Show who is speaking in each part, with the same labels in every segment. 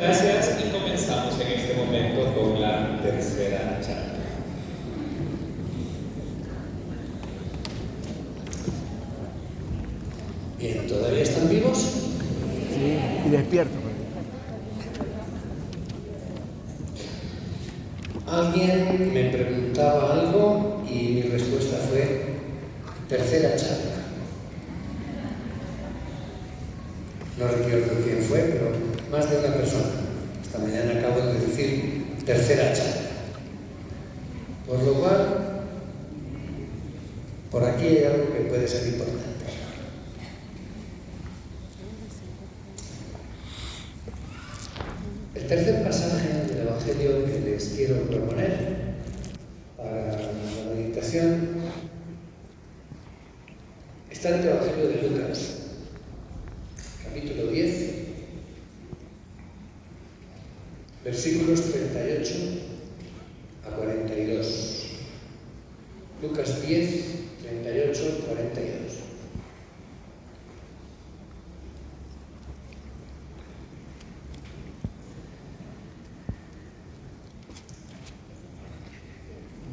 Speaker 1: Gracias y comenzamos en este momento con la tercera charla.
Speaker 2: Bien, ¿todavía están vivos?
Speaker 3: Sí, y despierto.
Speaker 2: Alguien me preguntaba algo y mi respuesta fue tercera charla. No recuerdo quién fue, pero más de una persona. Esta mañana acabo de decir tercera charla. Por lo cual, por aquí hay algo que puede ser importante. El tercer pasaje del Evangelio que les quiero proponer para la meditación está en el Evangelio de Lucas, capítulo 10, versículos 38 a 42. Lucas 10, 38, 42.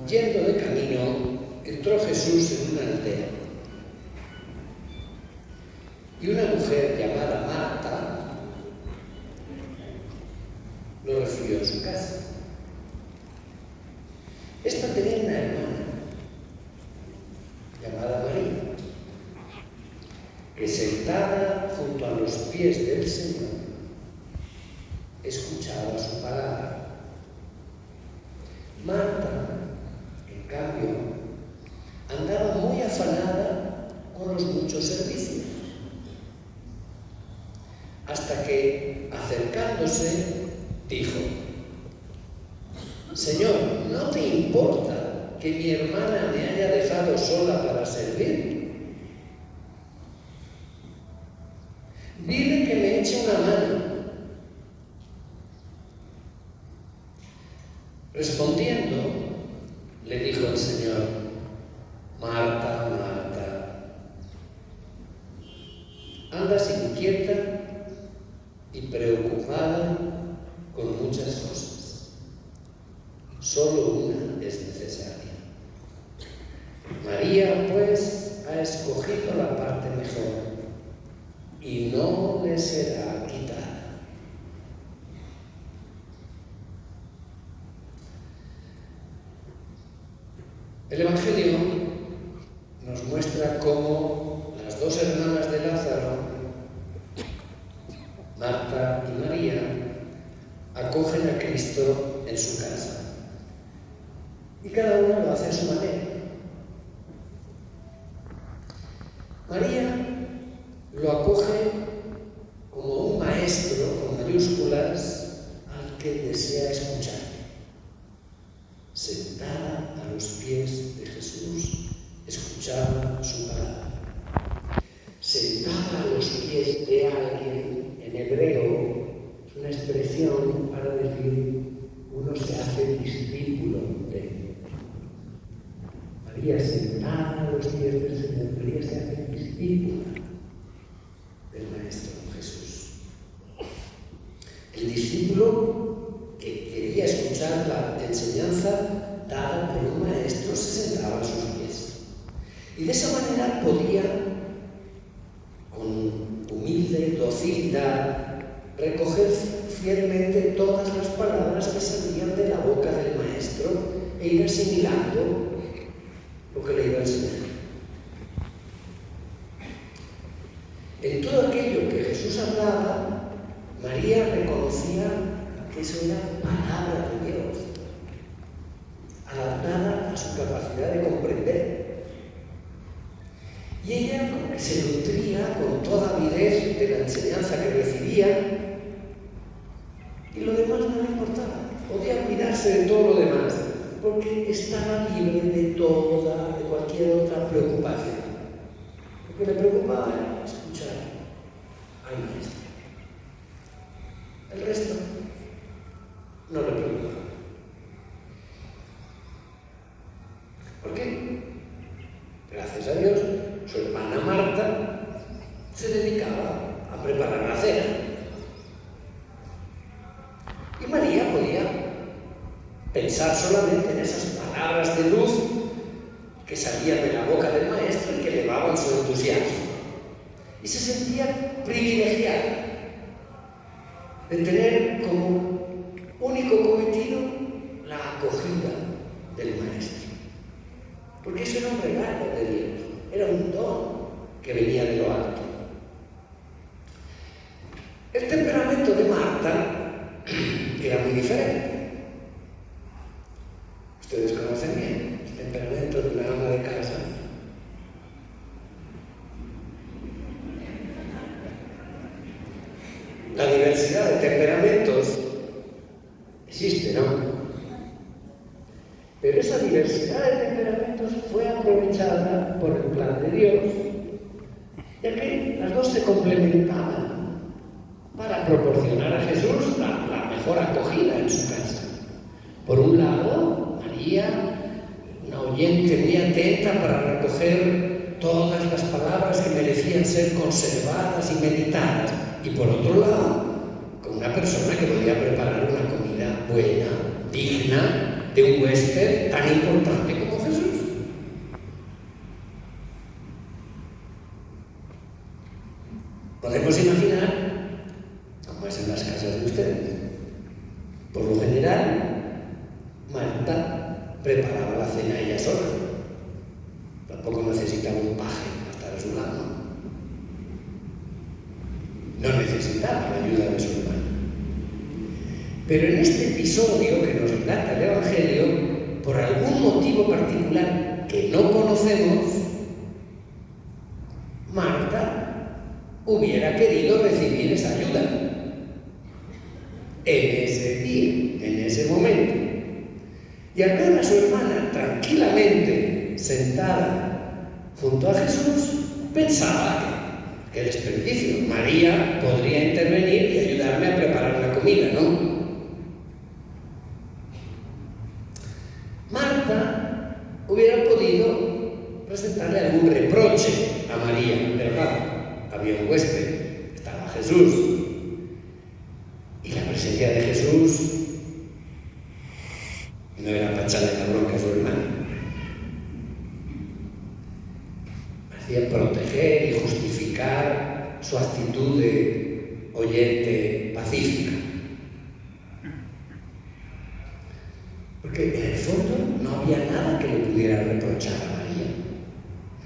Speaker 2: Yendo de camino, entró Jesús en una aldea. Y una mujer llamada Marta lo recibió en su casa. Esta tenía una hermana llamada María, que sentada junto a los pies del Señor, escuchaba su palabra. Marta, en cambio, andaba muy afanada con los muchos servicios, hasta que, acercándose, dijo: Señor, ¿no te importa que mi hermana me haya dejado sola para servir? Dile que me eche una mano. Respondiendo, le dijo el Señor: Marta, Marta, andas inquieta y preocupada con muchas cosas. Solo una es necesaria. María, pues, ha escogido la parte mejor y no le será quitada. El Evangelio nos muestra cómo las dos hermanas de Lázaro, Marta y María, acogen a Cristo en su casa. Y cada una lo hace a su manera. María lo acoge como un maestro, con mayúsculas, al que desea escuchar. Sentada a los pies de Jesús, escuchaba su palabra. Sentada a los pies de alguien, en hebreo, es una expresión para decir uno se hace discípulo de. María, sentada a los pies del Señor, María se hace discípula del Maestro Jesús. El discípulo que quería escuchar la enseñanza dada por un maestro se sentaba a sus pies. Y de esa manera podía, con humilde docilidad, recoger fielmente todas las palabras que salían de la boca del maestro e ir asimilando lo que le iba a enseñar. En todo aquello que Jesús hablaba, María reconocía que eso era palabra de Dios, adaptada a su capacidad de comprender. Y ella, como que se nutría con toda avidez de la enseñanza que recibía, y lo demás no le importaba. Podía olvidarse de todo lo demás, porque estaba libre de cualquier otra preocupación. Lo que le preocupaba era escuchar al maestro. El resto no le preocupaba. ¿Por qué? Gracias a Dios, su hermana Marta se dedicaba a preparar la cena. Y María podía pensar solamente en esas palabras de luz que salían de la boca del Maestro y que elevaban su entusiasmo. Y se sentía privilegiada de tener como único cometido la acogida del Maestro. Porque eso era un regalo de Dios, era un don que venía de lo alto. El temperamento de Marta era muy diferente. Ustedes conocen bien el temperamento de una ama de casa. La diversidad de temperamentos existe, ¿no? Pero esa diversidad de temperamentos fue aprovechada por el plan de Dios, ya que las dos se complementaban para proporcionar a Jesús la mejor acogida en su casa. Por un lado, María, una oyente muy atenta para recoger todas las palabras que merecían ser conservadas y meditadas. Y por otro lado, con una persona que podía preparar una comida buena, digna, de un huésped tan importante como Jesús. Podemos imaginar cómo es en las casas de ustedes. Por lo general, Marta preparaba la cena ella sola. Tampoco necesitaba un paje para estar a su lado. No necesitaba la ayuda de su hermano. Pero en este episodio que nos relata el Evangelio, por algún motivo particular que no conocemos, Marta hubiera querido recibir esa ayuda en ese día, en ese momento. Y al ver a su hermana tranquilamente sentada junto a Jesús, pensaba que qué desperdicio. María podría intervenir y ayudarme a preparar la comida, ¿no? Marta hubiera podido presentarle algún reproche a María, pero claro, había un huésped, estaba Jesús, y la presencia de Jesús no era para echarle la bronca a su hermana. Hacía proteger y justificar su actitud de oyente pacífica. Porque en el fondo no había nada que le pudiera reprochar a María.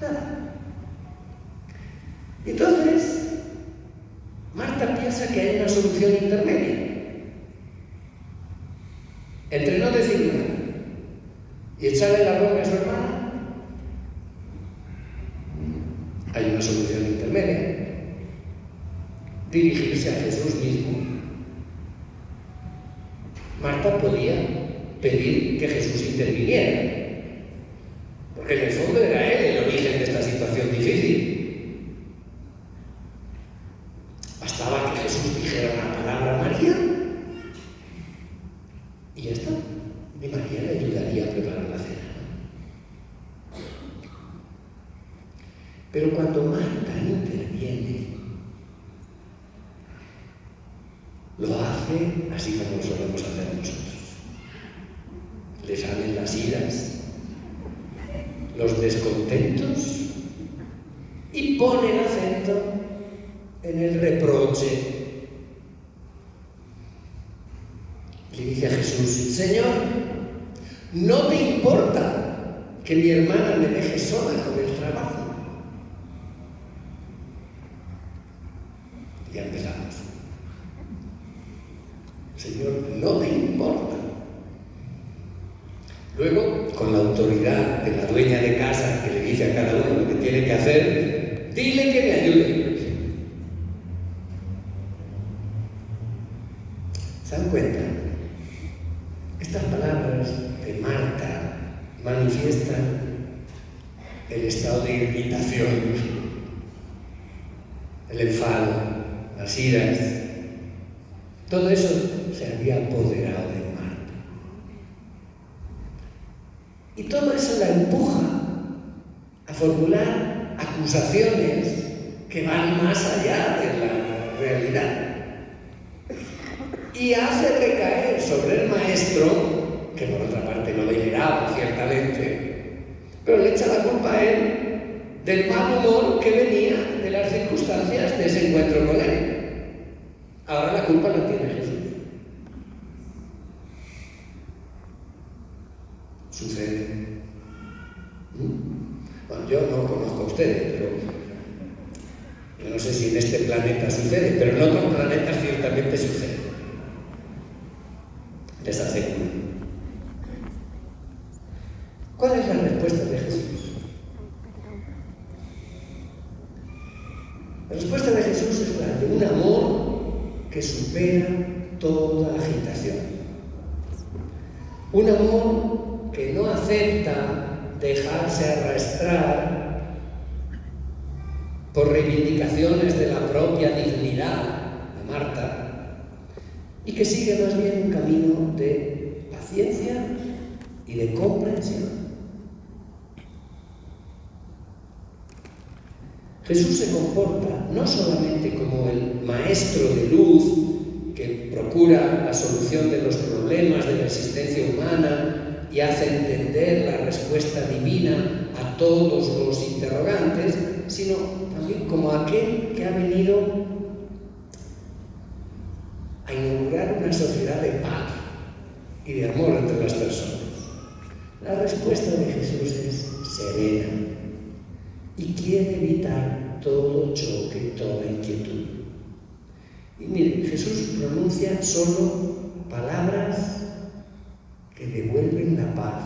Speaker 2: Nada. Y entonces, Marta piensa que hay una solución intermedia. Entre no decir nada y echarle la bronca a su hermana, hay una solución intermedia. Dirigirse a Jesús mismo. Marta podía pedir que Jesús interviniera, porque en el fondo era él el origen de esta situación difícil. Bastaba que Jesús dijera una palabra a María y ya está. Y María le ayudaría a preparar la cena. Pero cuando Marta interviene, lo hace así como lo solemos hacer nosotros. Le salen las iras, los descontentos y pone el acento en el reproche. Le dice a Jesús: Señor, ¿no te importa que mi hermana me deje sola con el trabajo? Ya empezamos. Señor, ¿no te importa? Luego, con la autoridad de la dueña de casa que le dice a cada uno lo que tiene que hacer, dile que me ayude. ¿Se dan cuenta? Estas palabras de Marta manifiestan el estado de irritación, el enfado, las iras. Todo eso se había apoderado de Marta. Y todo eso la empuja a formular acusaciones que van más allá de la realidad. y hace recaer sobre el maestro, que por otra parte lo veneraba ciertamente, pero le echa la culpa a él del mal humor que venía de las circunstancias de ese encuentro con él. Ahora la culpa la tiene Jesús. Sucede. Bueno, yo no conozco a ustedes, pero yo no sé si en este planeta sucede, pero en otros planetas ciertamente sucede. Les aseguro. ¿Cuál es la respuesta de Jesús? La respuesta de Jesús es la de un amor que supera toda agitación. Un amor que no acepta dejarse arrastrar por reivindicaciones de la propia dignidad de Marta y que sigue más bien un camino de paciencia y de comprensión. Jesús se comporta no solamente como el maestro de luz que procura la solución de los problemas de la existencia humana y hace entender la respuesta divina a todos los interrogantes, sino también como aquel que ha venido a inaugurar una sociedad de paz y de amor entre las personas. La respuesta de Jesús es serena y quiere evitar todo choque, toda inquietud. Y miren, Jesús pronuncia solo palabras que devuelven la paz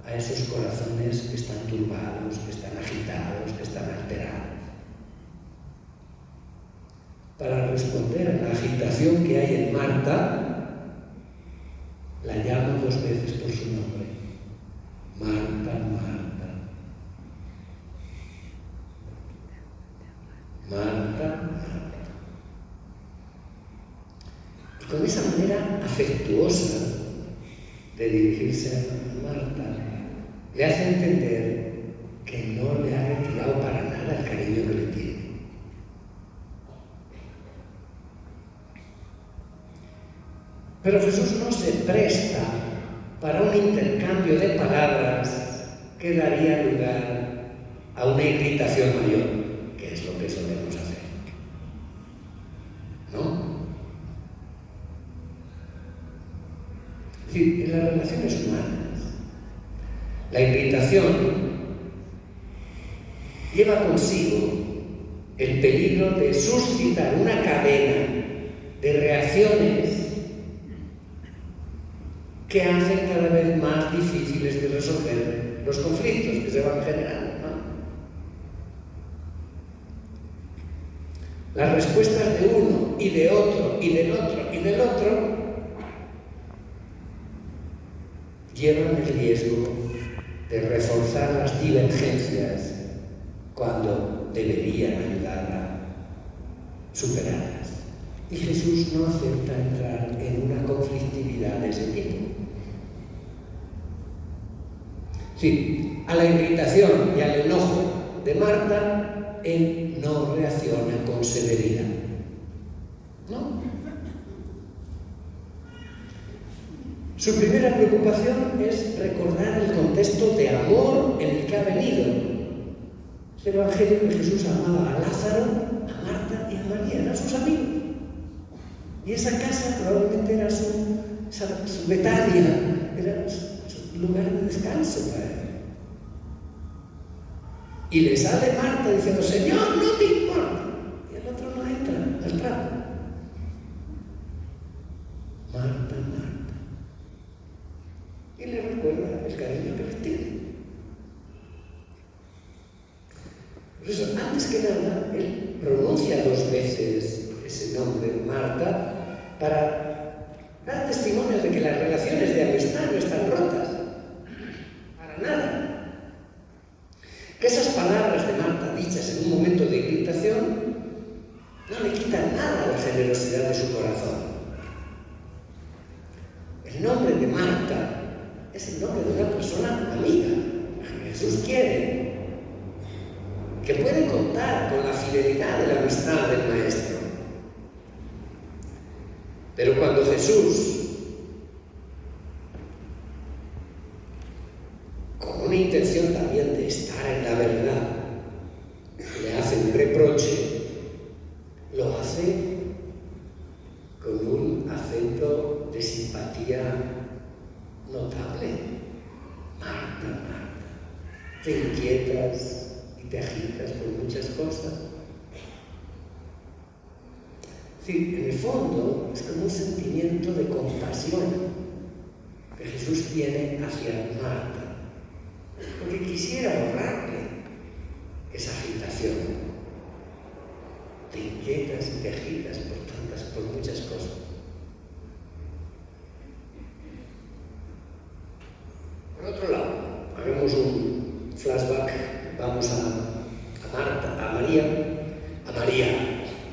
Speaker 2: a esos corazones que están turbados, que están agitados, que están alterados. Para responder a la agitación que hay en Marta, la llama 2 veces por su nombre. Marta, Marta. Marta, Marta. Y con esa manera afectuosa de dirigirse a Marta, le hace entender que no le ha retirado para nada el cariño que le tiene. Pero Jesús no se presta para un intercambio de palabras que daría lugar a una irritación mayor, que es lo que solemos hacer. ¿No? Es decir, en las relaciones humanas, la irritación lleva consigo el peligro de suscitar una cadena de reacciones que hacen cada vez más difíciles de resolver los conflictos que se van generando, ¿no? Las respuestas de uno y de otro y del otro y del otro llevan el riesgo de reforzar las divergencias cuando deberían ayudar a superarlas. Y Jesús no acepta entrar en una conflictividad de ese tipo. Sí, a la irritación y al enojo de Marta, él no reacciona con severidad. ¿No? Su primera preocupación es recordar el contexto de amor en el que ha venido. Es el Evangelio que Jesús amaba a Lázaro, a Marta y a María, eran sus amigos. Y esa casa probablemente era su Betania, era su lugar de descanso para él. Y le sale Marta diciendo, Señor, no te importa. Y el otro no entra al trato. Marta, Marta. Y le recuerda el cariño que les tiene. Por eso, antes que nada, él pronuncia 2 veces ese nombre, Marta, para dar testimonio de que las relaciones de amistad no están rotas. Para nada. Que esas palabras de Marta dichas en un momento de irritación no le quitan nada a la generosidad de su corazón. El nombre de Marta es el nombre de una persona amiga, que Jesús quiere, que puede contar con la fidelidad de la amistad del Maestro. Pero cuando Jesús Jesús, con una intención también de estar en la verdad, le hace un reproche, lo hace con un acento de simpatía notable. Marta, Marta, te inquietas y te agitas por muchas cosas. Es decir, en el fondo es como un sentimiento de compasión que Jesús tiene hacia Marta, porque quisiera ahorrarle esa agitación. Te inquietas y te agitas por muchas cosas. Por otro lado, hagamos un flashback, vamos a María. A María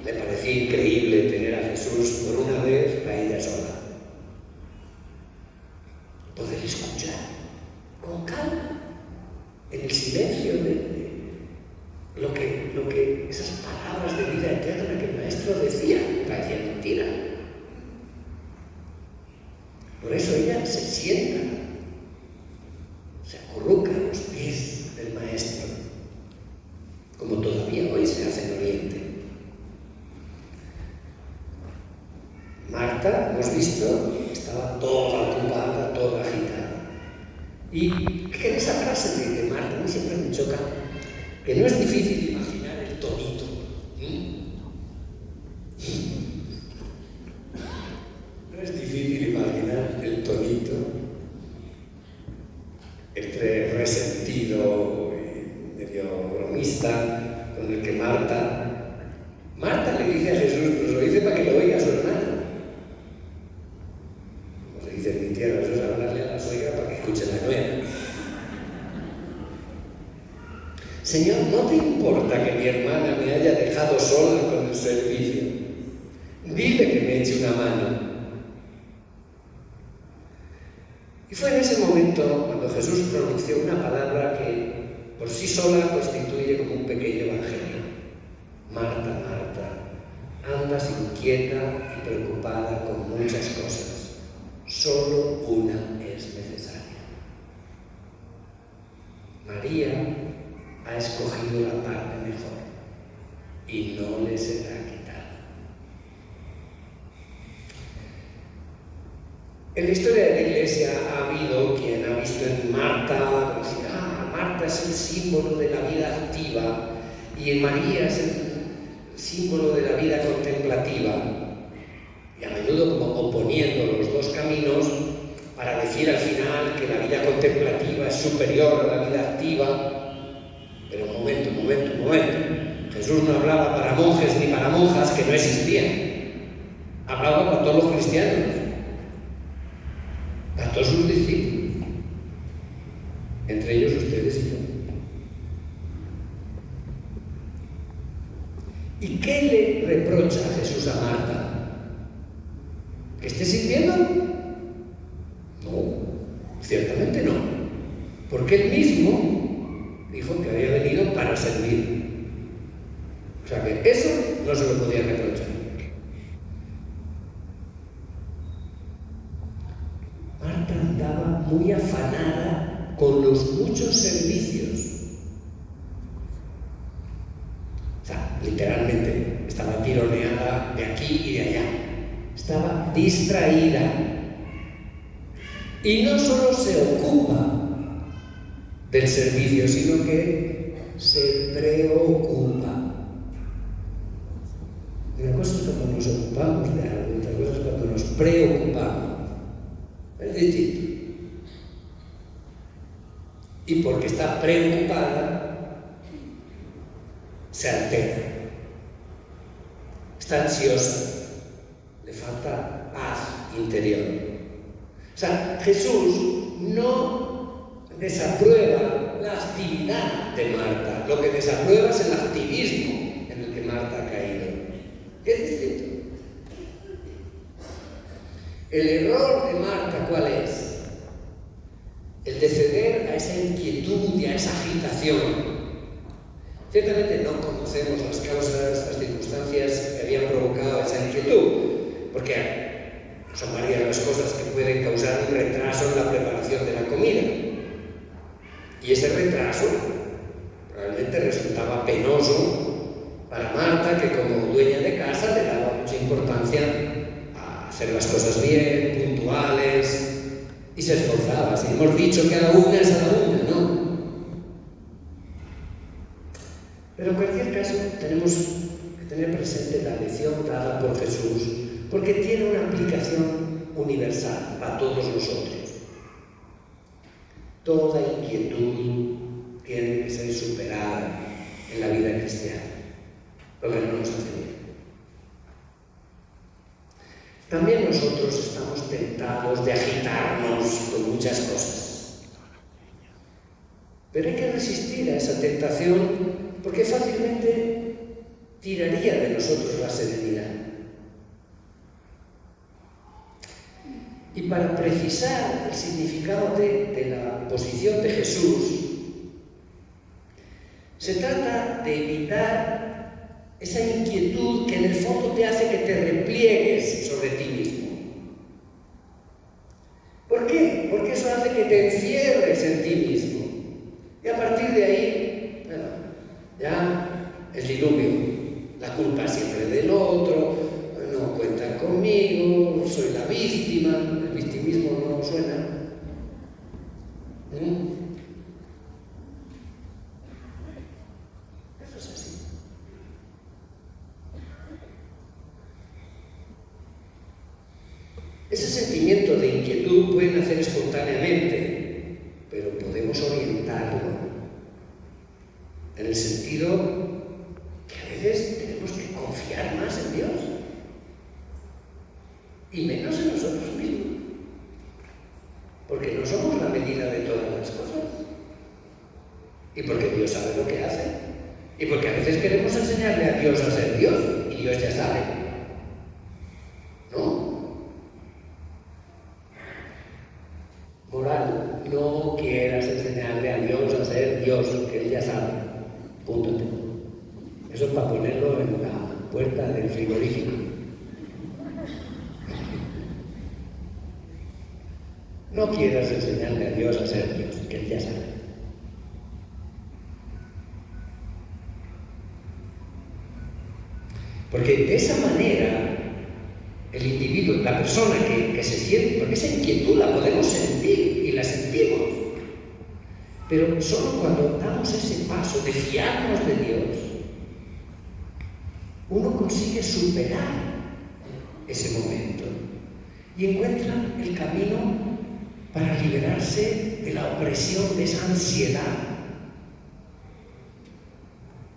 Speaker 2: le parecía increíble tener a Jesús por una vez a ella sola. Poder escuchar con calma, en el silencio de lo que esas palabras de vida eterna que el Maestro decía, me parecía mentira. Por eso ella se sienta, se acurruca a los pies del Maestro, como todavía hoy se hace en Oriente. Marta, hemos visto, estaba toda ocupada, toda agitada. Y que en esa frase de Marta, a mí siempre me choca, que no es difícil imaginar el tonito. No es difícil imaginar el tonito entre resentido y medio bromista con el que Marta le dice a Jesús, pues lo dice para que lo oiga su hermana. Como se dice en mi tierra, eso es hablarle a la suegra para que escuche la nuera. Señor, ¿no te importa que mi hermana me haya dejado sola con el servicio? Dile que me eche una mano. Y fue en ese momento cuando Jesús pronunció una palabra que por sí sola constituye como un pequeño evangelio. Marta, Marta, andas inquieta y preocupada con muchas cosas. Solo una es necesaria. María ha escogido la parte mejor y no le será quitada. En la historia de la Iglesia ha habido quien ha visto en Marta, decir, Marta es el símbolo de la vida activa y en María es el símbolo de la vida contemplativa, y a menudo como oponiendo los dos caminos para decir al final que la vida contemplativa es superior a la vida activa. Pero un momento. Jesús no hablaba para monjes ni para monjas que no existían. Hablaba para todos los cristianos, para todos sus discípulos, entre ellos ustedes y yo. ¿Y qué le reprocha Jesús a Marta? ¿Que esté sirviendo? No, ciertamente no, porque él mismo dijo que había venido para servir. O sea que eso no se lo podía reprochar. Marta andaba muy afanada con los muchos servicios. O sea, literalmente, estaba tironeada de aquí y de allá. Estaba distraída. Y no solo se ocupa del servicio, sino que se preocupa. Una cosa es cuando nos ocupamos de algo, otra cosa es cuando nos preocupamos. Es distinto. Y porque está preocupada, se altera. Está ansiosa. Le falta paz interior. O sea, Jesús no desaprueba la actividad de Marta. Lo que desaprueba es el activismo en el que Marta ha caído. Es distinto. El error de Marta, ¿cuál es? El de ceder a esa inquietud y a esa agitación. Ciertamente no conocemos las causas, las circunstancias que habían provocado esa inquietud, porque Son varias las cosas que pueden causar un retraso en la preparación de la comida. Y ese retraso realmente resultaba penoso para Marta, que como dueña de casa le daba mucha importancia a hacer las cosas bien, puntuales, y se esforzaba. Si hemos dicho que a la una es a la una, ¿no? Pero en cualquier caso tenemos que tener presente la lección dada por Jesús, porque tiene una aplicación universal para todos nosotros. Toda inquietud tiene que ser superada en la vida cristiana, lo que no nos hace bien. También nosotros estamos tentados de agitarnos con muchas cosas. Pero hay que resistir a esa tentación porque fácilmente tiraría de nosotros la serenidad. Y para precisar el significado de la posición de Jesús, se trata de evitar esa inquietud que en el fondo te hace que te repliegues sobre ti mismo. ¿Por qué? Porque eso hace que te encierres en ti mismo. Y a partir de ahí, bueno, ya el diluvio, la culpa siempre del otro, no cuentan conmigo, soy la víctima, el victimismo no suena. Eso es así. Ese sentimiento de inquietud puede nacer espontáneamente, pero podemos orientarlo en el sentido que a veces tenemos que confiar más en Dios y menos en nosotros mismos, porque no somos la medida de todas las cosas y porque Dios sabe lo que hace y porque a veces queremos enseñarle a Dios a ser Dios y Dios ya sabe, ¿no? Moral, no quieras enseñarle a Dios a ser Dios, que Él ya sabe. Punto. Eso es para ponerlo en la puerta del frigorífico. No quieras enseñarle a Dios a ser Dios, que Él ya sabe. Porque de esa manera el individuo, la persona que se siente, porque esa inquietud la podemos sentir y la sentimos, pero solo cuando damos ese paso de fiarnos de Dios, uno consigue superar ese momento y encuentra el camino para liberarse de la opresión de esa ansiedad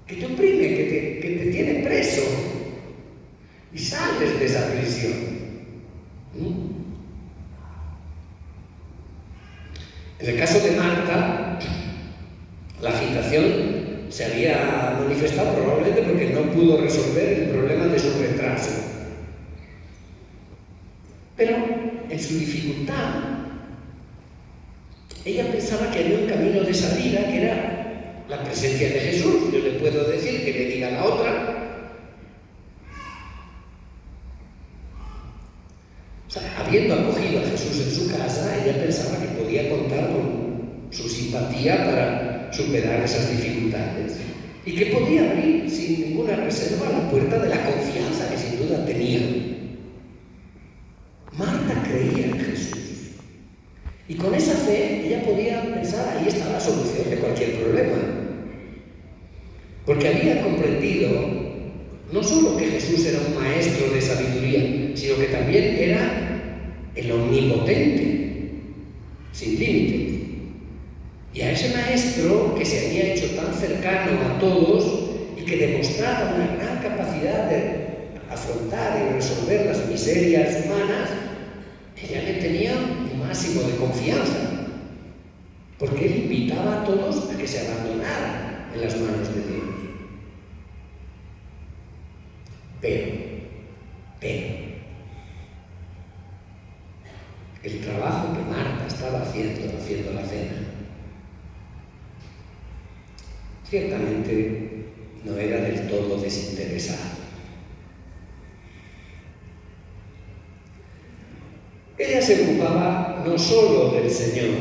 Speaker 2: que te oprime, que te tiene preso. Y sales de esa prisión. En el caso de Marta, la agitación se había manifestado probablemente porque no pudo resolver el problema de su retraso. Pero en su dificultad, ella pensaba que había un camino de salida que era la presencia de Jesús. Yo le puedo decir que me diga la otra. Habiendo acogido a Jesús en su casa, ella pensaba que podía contar con su simpatía para superar esas dificultades y que podía abrir sin ninguna reserva la puerta de la confianza que sin duda tenía. Marta creía en Jesús y con esa fe ella podía pensar, ahí está la solución de cualquier problema, porque había comprendido no solo que Jesús era un maestro de sabiduría, sino que también era el omnipotente, sin límites. Y a ese maestro que se había hecho tan cercano a todos y que demostraba una gran capacidad de afrontar y resolver las miserias humanas, ella le tenía un máximo de confianza, porque él invitaba a todos a que se abandonaran en las manos de Dios. Pero, el trabajo que Marta estaba haciendo la cena, ciertamente no era del todo desinteresado. ella se ocupaba no solo del Señor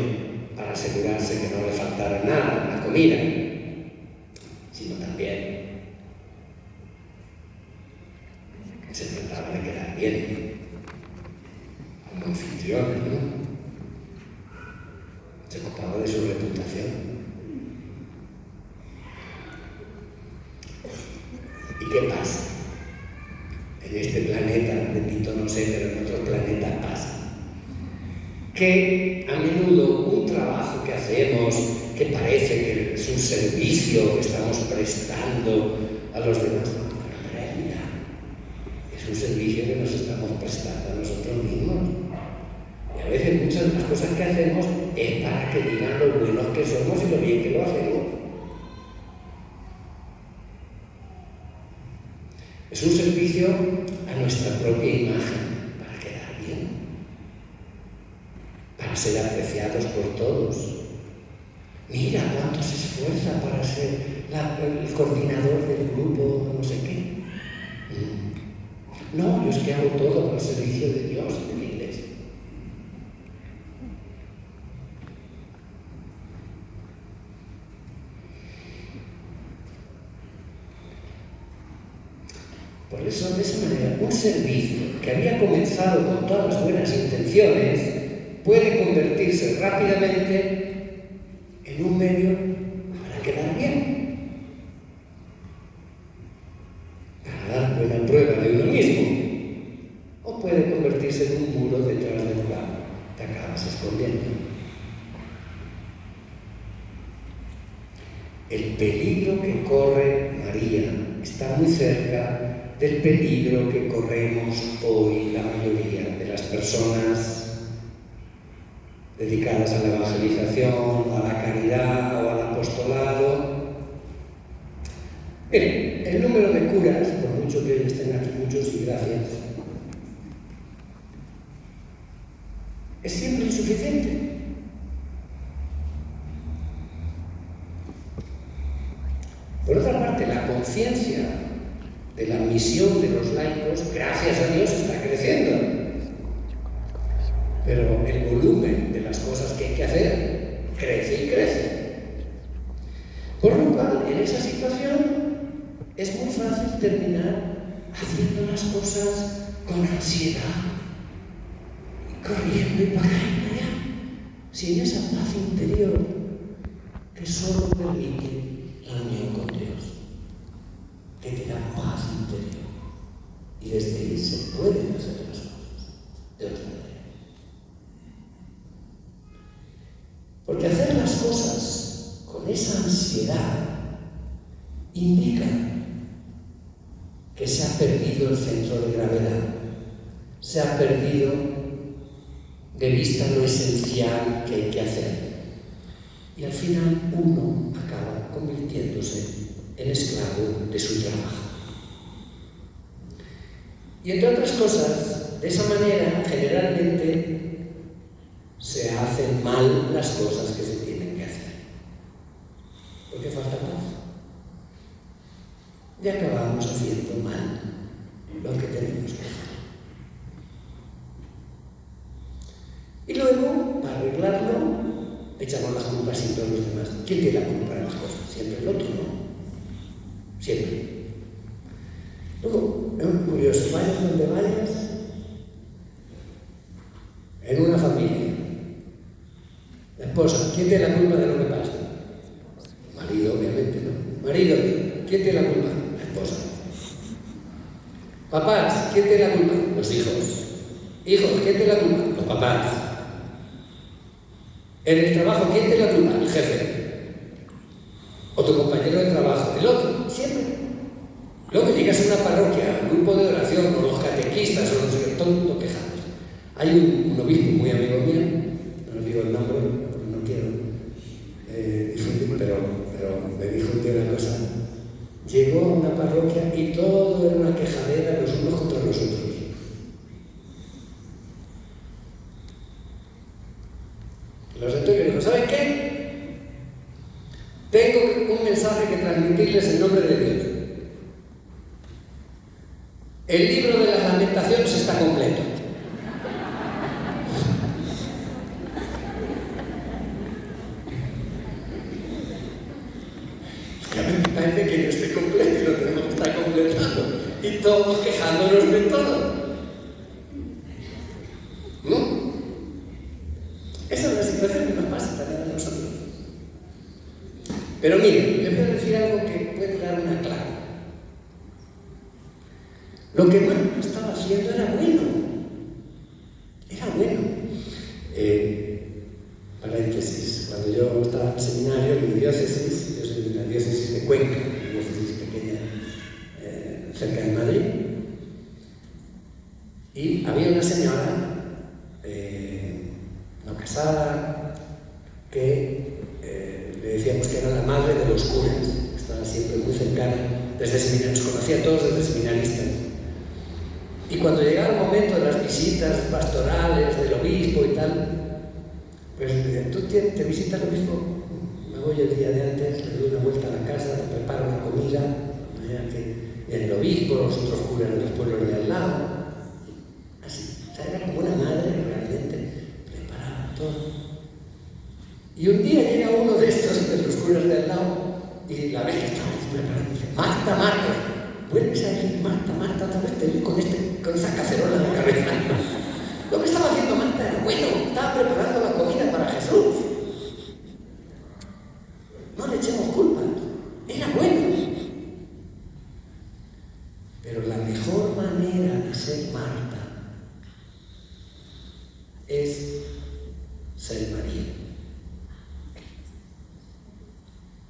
Speaker 2: para asegurarse que no le faltara nada en la comida, sino también se trataba de quedar bien como anfitriones, ¿no? Se ocupaba de su reputación. ¿Y qué pasa? En este planeta, repito, no sé, pero en otros planetas pasa. Que a menudo un trabajo que hacemos, que parece que es un servicio que estamos prestando a los demás, pero en realidad es un servicio que nos estamos prestando a nosotros mismos. Y a veces muchas de las cosas que hacemos es para que digan lo buenos que somos y lo bien que lo hacemos. Es un servicio a nuestra propia imagen, para quedar bien, para ser apreciados por todos. Mira cuánto se esfuerza para ser el coordinador del grupo, no sé qué. No, yo es que hago todo por el servicio de Dios, de la Iglesia. Por eso, de esa manera, un servicio que había comenzado con todas las buenas intenciones puede convertirse rápidamente en un medio para quedar bien, para dar buena prueba de uno mismo, o puede convertirse en un muro detrás del cual te acabas escondiendo. El peligro que corre María está muy cerca del peligro que corremos hoy la mayoría de las personas dedicadas a la evangelización, a la caridad o al apostolado. Miren, el número de curas, por mucho que estén aquí muchos y gracias, es siempre insuficiente. Por otra parte, la conciencia de la misión de los laicos, gracias a Dios, está creciendo. Pero el volumen de las cosas que hay que hacer crece y crece. Por lo cual, en esa situación, es muy fácil terminar haciendo las cosas con ansiedad, corriendo y para acá y para allá, sin esa paz interior que solo permite la unión con Dios, que te da paz interior, y desde ahí se pueden hacer las cosas de otra manera. Porque hacer las cosas con esa ansiedad indica que se ha perdido el centro de gravedad, se ha perdido de vista lo esencial que hay que hacer, y al final uno acaba convirtiéndose en esclavo de su trabajo. Y entre otras cosas, de esa manera, generalmente se hacen mal las cosas que se tienen que hacer, porque falta paz. Y acabamos haciendo mal lo que tenemos que hacer. Y luego, para arreglarlo, echamos las culpas siempre a los demás. ¿Quién tiene la culpa de las cosas? Siempre el otro, ¿no? Siempre. Luego, es muy curioso, vayas donde vayas, en una familia, la esposa, ¿quién tiene la culpa de lo que pasa? Marido, obviamente, ¿no? Marido, ¿quién tiene la culpa? La esposa. Papás, ¿quién tiene la culpa? Los hijos. Hijos, ¿quién tiene la culpa? Los papás. En el trabajo, ¿quién tiene la culpa? El jefe. O tu compañero de trabajo. El otro, siempre. Luego llegas a una parroquia, un grupo de oración, o los catequistas, o los que todo el mundo quejando. Hay un obispo muy amigo mío, no digo el nombre, porque no quiero difundir, pero me dijo un día una cosa. Llegó a una parroquia y todo era una quejadera los unos contra los otros. Los entonces dijo, ¿saben qué? Tengo un mensaje que transmitirles en nombre de Dios. El libro de las Lamentaciones está completo. todos quejándonos de todo. ¿No? Esa es la situación que nos pasa también a nosotros. Pero miren, les voy a decir algo que puede dar una clave. Lo que Marta estaba haciendo era bueno. Era bueno. Paréntesis, cuando yo estaba en el seminario, en mi diócesis, yo soy de la diócesis de Cuenca, una diócesis pequeña cerca de Madrid, y había una señora no casada que le decíamos que era la madre de los curas, que estaba siempre muy cercana desde seminario, nos conocía a todos desde seminaristas. Y cuando llegaba el momento de las visitas pastorales del obispo y tal, pues tú te visita el obispo, me voy el día de antes, le doy una vuelta a la casa, te preparo una comida, el obispo, los otros curas de los pueblos de al lado, así. O sea, era como una madre realmente, preparaba todo. Y un día llega uno de estos, de los curas de al lado, y la ve que estaba preparando y dice: Marta, Marta, vuelves a decir Marta, Marta, otra vez te vi con esa cacerola en la cabeza. Lo que estaba haciendo Marta era bueno, estaba preparando la comida para Jesús. No le echemos culpa, era bueno. Pero la mejor manera de ser Marta es ser María.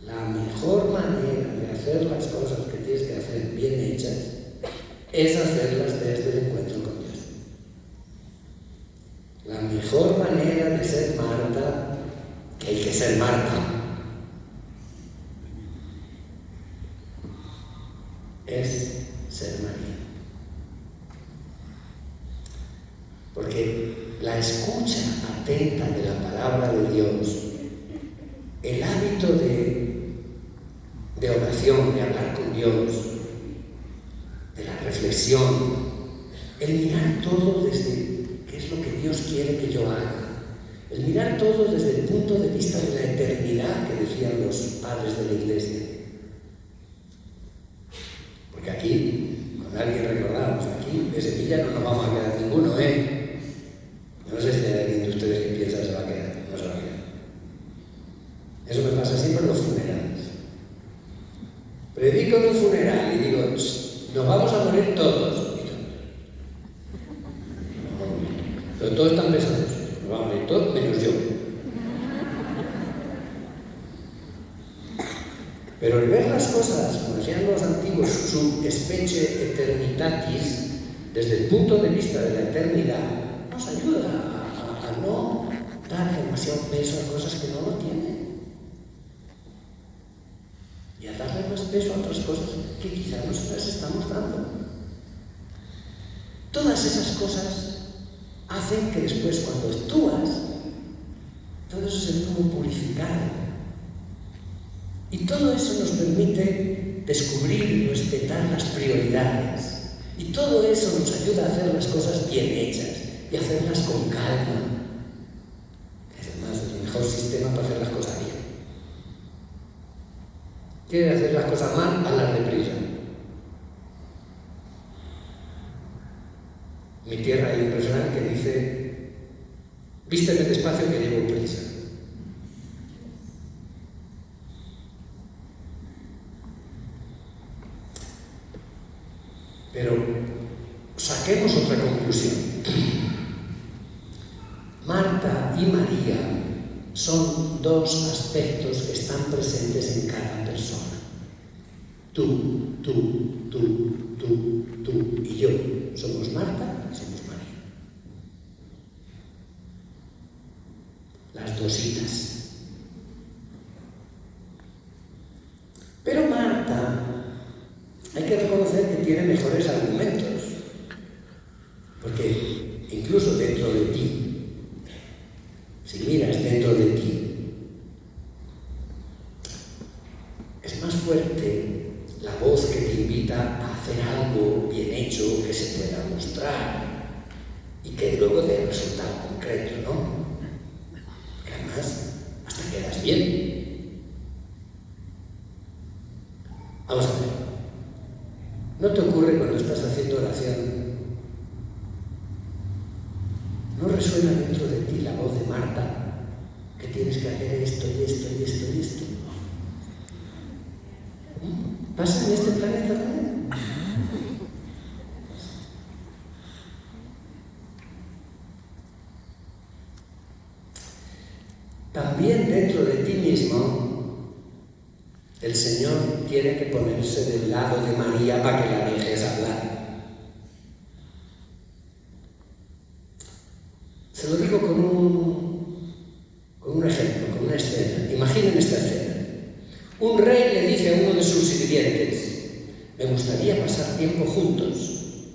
Speaker 2: La mejor manera de hacer las cosas que tienes que hacer bien hechas es hacerlas desde el encuentro con Dios. La mejor manera de ser Marta, que hay que ser Marta, es ser María. Porque la escucha atenta de la palabra de Dios, el hábito de oración, de hablar con Dios, de la reflexión, el mirar todo desde qué es lo que Dios quiere que yo haga, el mirar todo desde el punto de vista de la eternidad que decían los padres de la Iglesia. Porque aquí, con alguien recordamos, aquí de Sevilla no nos vamos a quedar ninguno, ¿eh? No sé si hay alguien de ustedes que piensa que se va a quedar, no se va a quedar. Eso me pasa siempre en los funerales. Predico en un funeral y digo: nos vamos a morir todos. Pero todos están pesados. Nos vamos a morir todos, menos yo. Pero el ver las cosas, como decían los antiguos, sub specie eternitatis, desde el punto de vista de la eternidad, nos ayuda a no dar demasiado peso a cosas que no lo tienen. Y a darle más peso a otras cosas que quizás nosotras estamos dando. Todas esas cosas hacen que después, cuando actúas, todo eso se ve como purificado. Y todo eso nos permite descubrir y respetar las prioridades. Y todo eso nos ayuda a hacer las cosas bien hechas y hacerlas con calma. Es además el mejor sistema para hacer las cosas bien. ¿Quieres hacer las cosas mal? Hazlas deprisa. En mi tierra hay un refrán que dice: vísteme despacio que llevo prisa. Pero saquemos otra conclusión. Marta y María son dos aspectos que están presentes en cada persona. Tú y yo somos Marta y somos María. Las dositas. Pero Marta, hay que reconocer que tiene mejores argumentos, porque incluso dentro de ti, si miras dentro de ti, es más fuerte la voz que te invita a hacer algo bien hecho, que se pueda mostrar y que luego dé resultado concreto, ¿no? Porque además hasta quedas bien. Vamos a ver. ¿No te ocurre cuando estás oración, ¿no resuena dentro de ti la voz de Marta que tienes que hacer esto y esto y esto y esto? ¿Pasa en este planeta también? También dentro de ti mismo, el Señor tiene que ponerse del lado de María para que la dejes hablar. Se lo digo con un ejemplo, con una escena. Imaginen esta escena. Un rey le dice a uno de sus sirvientes: me gustaría pasar tiempo juntos.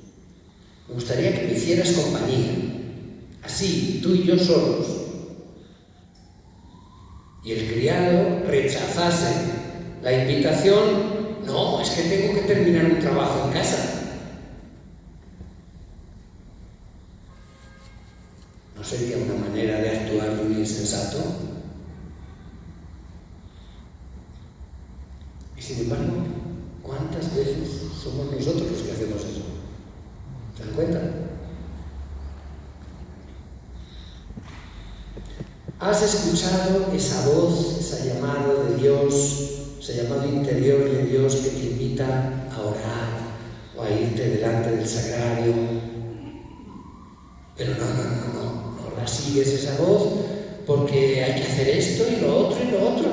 Speaker 2: Me gustaría que me hicieras compañía. Así, tú y yo solos. Y el criado rechazase la invitación: no, es que tengo que terminar un trabajo en casa. ¿No sería una manera de actuar de un insensato? Y sin embargo, ¿cuántas veces somos nosotros los que hacemos eso? ¿Se dan cuenta? ¿Has escuchado esa voz, ese llamado de Dios, ese llamado interior de Dios que te invita a orar o a irte delante del sagrario? Pero no la sigues esa voz porque hay que hacer esto y lo otro y lo otro.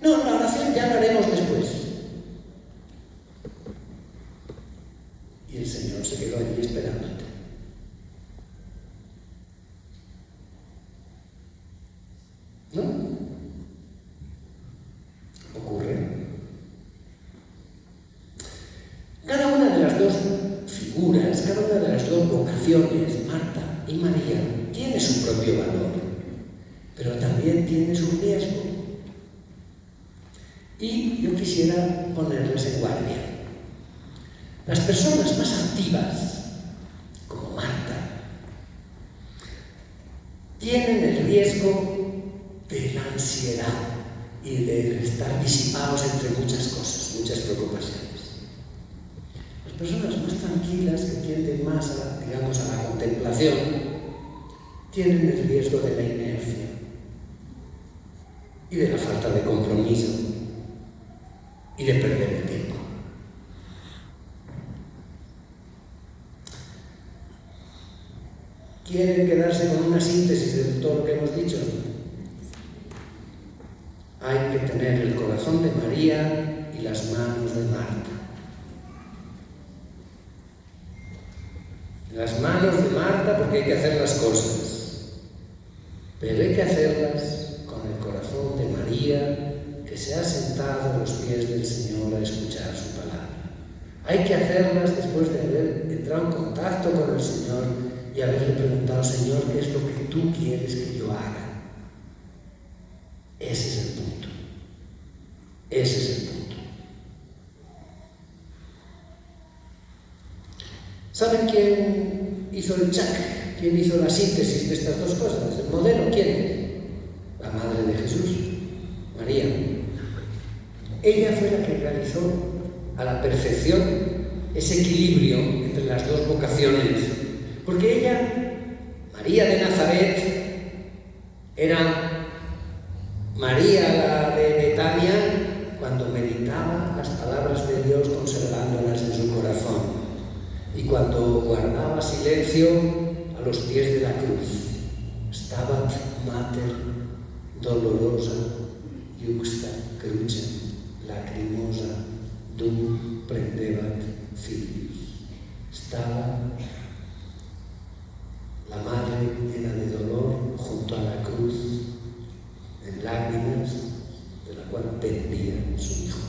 Speaker 2: No, la oración ya la haremos después. Y el Señor se quedó allí esperándote. ¿No? Ocurre. Cada una de las dos figuras, cada una de las dos vocaciones, Marta y María, tiene su propio valor, pero también tiene su riesgo. Y yo quisiera ponerles en guardia. Las personas más activas, como Marta, tienen el riesgo de la ansiedad y de estar disipados entre muchas cosas, muchas preocupaciones. Las personas más tranquilas, que tienden más a la contemplación, tienen el riesgo de la inercia y de la falta de compromiso y de perder el tiempo. ¿Quieren quedarse con una síntesis de todo lo que hemos dicho? Hay que tener el corazón de María y las manos de Marta. Las manos de Marta porque hay que hacer las cosas, pero hay que hacerlas con el corazón de María, que se ha sentado a los pies del Señor a escuchar su palabra. Hay que hacerlas después de haber entrado en contacto con el Señor y haberle preguntado: Señor, ¿qué es lo que tú quieres que yo haga? Ese es el punto. Ese es el punto. ¿Saben quién hizo el check? ¿Quién hizo la síntesis de estas dos cosas? ¿El modelo quién es? La Madre de Jesús, María. Ella fue la que realizó a la perfección ese equilibrio entre las dos vocaciones. Porque ella, María de Nazaret, era María la de Betania cuando meditaba las palabras de Dios conservándolas en su corazón y cuando guardaba silencio a los pies de la cruz. Stabat mater dolorosa iuxta crucem lacrimosa dum prendebat filius. Estaba la madre llena de dolor junto a la cruz, en lágrimas, de la cual pendía su hijo.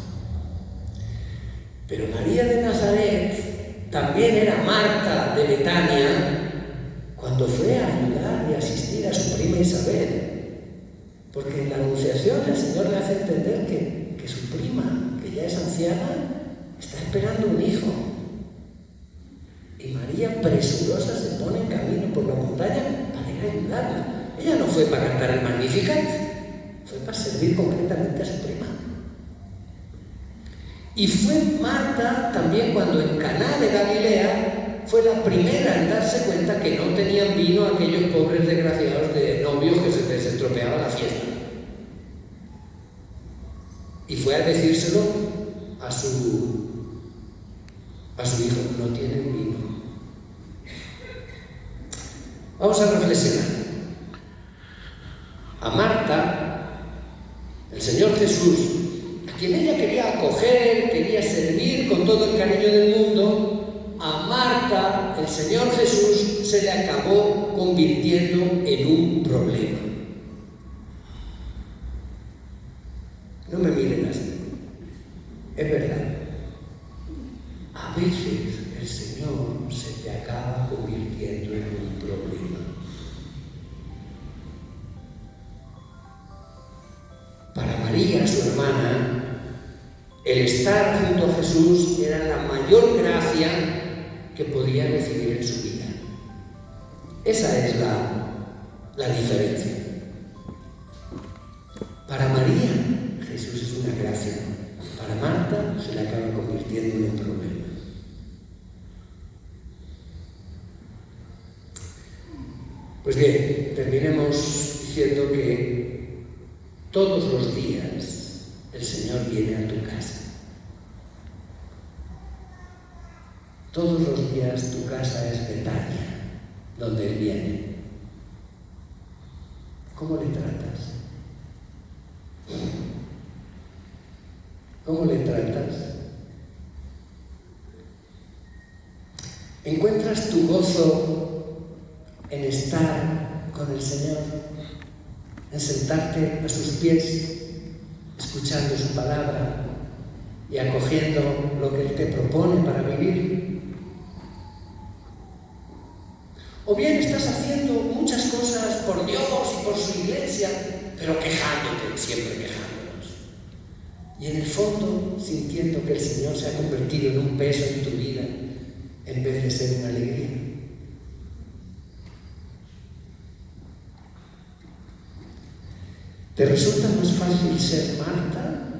Speaker 2: Pero María de Nazaret también era Marta de Betania cuando fue a ayudar y asistir a su prima Isabel. Porque en la Anunciación el Señor le hace entender que su prima, que ya es anciana, está esperando un hijo. Y María, presurosa, se pone en camino por la montaña para ir a ayudarla. Ella no fue para cantar el Magnificat, fue para servir concretamente a su prima. Y fue Marta también cuando en Caná de Galilea fue la primera en darse cuenta que no tenían vino aquellos pobres desgraciados de novios que se les estropeaba la fiesta. Y fue a decírselo a su hijo: no tienen vino. Vamos a reflexionar. A Marta, el Señor Jesús, a quien ella quería acoger, quería servir con todo el cariño del mundo, a Marta, el Señor Jesús, se le acabó convirtiendo en un problema. No me miren así. Es verdad. A veces el Señor se te acaba convirtiendo en un problema. Para María, su hermana, el estar junto a Jesús era la mayor gracia que podía recibir en su vida. Esa es la diferencia. Para María, Jesús es una gracia. Para Marta se le acaba convirtiendo en un problema. Pues bien, terminemos diciendo que todos los días el Señor viene a tu casa. Todos los días tu casa es Betania, donde Él viene. ¿Cómo le tratas? ¿Cómo le tratas? ¿Encuentras tu gozo en estar con el Señor? En sentarte a sus pies, escuchando su palabra y acogiendo lo que Él te propone para vivir. O bien estás haciendo muchas cosas por Dios y por su iglesia, pero quejándote, siempre quejándonos. Y en el fondo sintiendo que el Señor se ha convertido en un peso en tu vida en vez de ser una alegría. ¿Te resulta más fácil ser Marta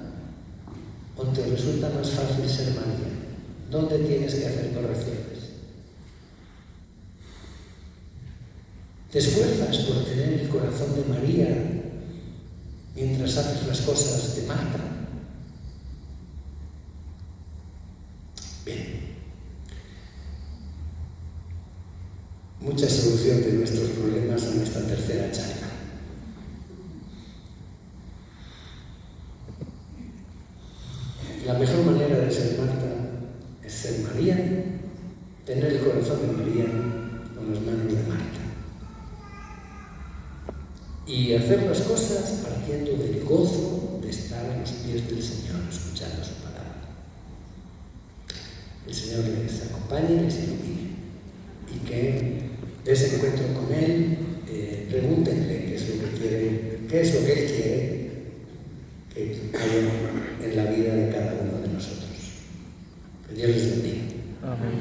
Speaker 2: o te resulta más fácil ser María? ¿Dónde tienes que hacer correcciones? ¿Te esfuerzas por tener el corazón de María mientras haces las cosas de Marta? Bien. Mucha solución de nuestros problemas en esta tercera charla. La mejor manera de ser Marta es ser María, tener el corazón de María con las manos de Marta. Y hacer las cosas partiendo del gozo de estar a los pies del Señor, escuchando su palabra. El Señor les acompañe y les ilumine. Y que de ese encuentro con Él, pregúntenle qué es lo que quiere, qué es lo que Él quiere que haya en la vida de cada uno de nosotros. Que Dios les bendiga.
Speaker 3: Amén.